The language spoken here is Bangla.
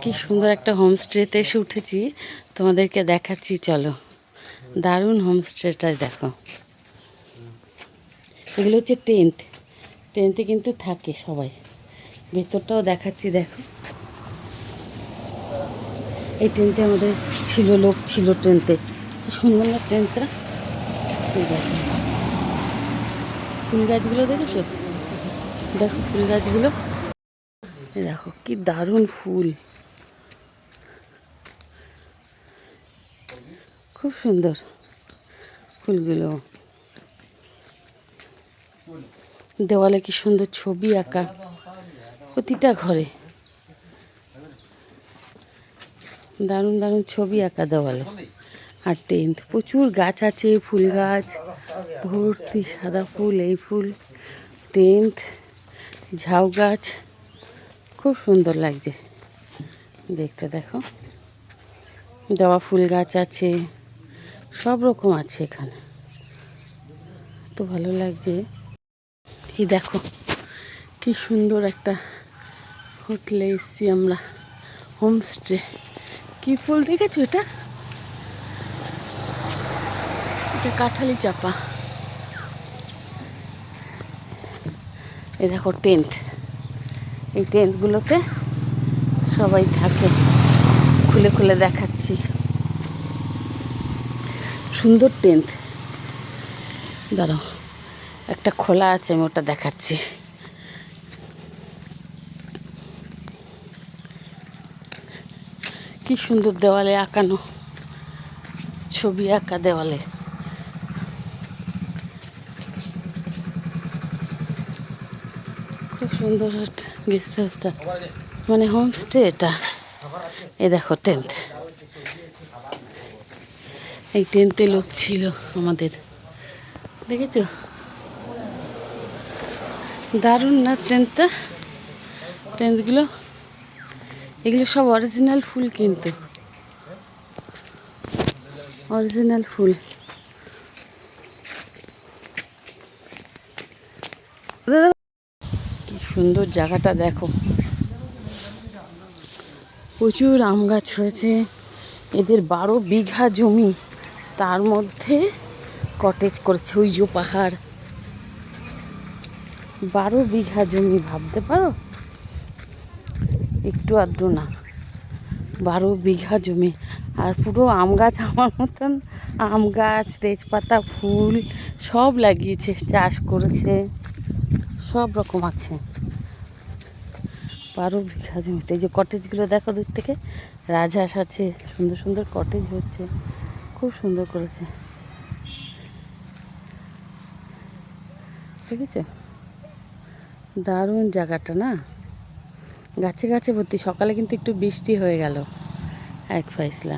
কি সুন্দর একটা হোমস্টেতে এসে উঠেছি, তোমাদেরকে দেখাচ্ছি। চলো, দারুণ হোমস্টেটাই দেখো। এগুলো হচ্ছে টেন্ট। টেন্টে কিন্তু থাকে সবাই। ভেতরটাও দেখাচ্ছি, দেখো। এই টেন্টে আমাদের ছিল, লোক ছিল টেন্টে। কি সুন্দর না টেন্টটা। দেখো ফুল গাছগুলো দেখেছো? দেখো ফুল গাছগুলো, দেখো কি দারুণ ফুল, খুব সুন্দর ফুলগুলো। দেওয়ালে কি সুন্দর ছবি আঁকা, প্রতিটা ঘরে দারুণ দারুণ ছবি আঁকা দেওয়ালে। আর টেন্ট, প্রচুর গাছ আছে, ফুল গাছ ভর্তি, সাদা ফুল, এই ফুল, টেন্ট, ঝাউ গাছ, খুব সুন্দর লাগছে দেখতে। দেখো জবা ফুল গাছ আছে, সব রকম আছে এখানে, তো ভালো লাগছে। এই দেখো কি সুন্দর একটা হোটেলে এসছি আমরা, হোমস্টে। কি ফুল দেখেছো? এটা কাঁঠালি চাপা। এই দেখো টেন্ট, এই টেন্টগুলোতে সবাই থাকে। খুলে খুলে দেখাচ্ছি, সুন্দর টেন্ট। দাঁড়াও, একটা খোলা আছে, আমি ওটা দেখাচ্ছি। কি সুন্দর দেওয়ালে আঁকানো, ছবি আঁকা দেওয়ালে। খুব সুন্দর গেস্ট হাউসটা, মানে হোমস্টে এটা। এই দেখো টেন্ট, এই টেন্টে লোক ছিল আমাদের, দেখেছো? দারুণ না টেন্টটা? টেন্টগুলো, এগুলো সব অরিজিনাল ফুল, কিন্তু অরিজিনাল ফুল। কি সুন্দর জায়গাটা দেখো, প্রচুর আম গাছ হয়েছে এদের। 12 বিঘা জমি, তার মধ্যে কটেজ করেছে। ওই যে পাহাড়, 12 বিঘা জমি, ভাবতে পারো? একটু আধটু না, 12 বিঘা জমি। আর পুরো আম গাছ, আমার মতন আম গাছ, তেজপাতা, ফুল সব লাগিয়েছে, চাষ করেছে, সব রকম আছে। 12 বিঘা জমিতে। এই যে কটেজগুলো দেখো দূর থেকে, রাজহাঁস আছে, সুন্দর সুন্দর কটেজ হচ্ছে, খুব সুন্দর করেছে, দেখেছো? দারুণ জায়গাটা না, গাছে গাছে ভর্তি। সকালে কিন্তু একটু বৃষ্টি হয়ে গেল এক ফাইসলা।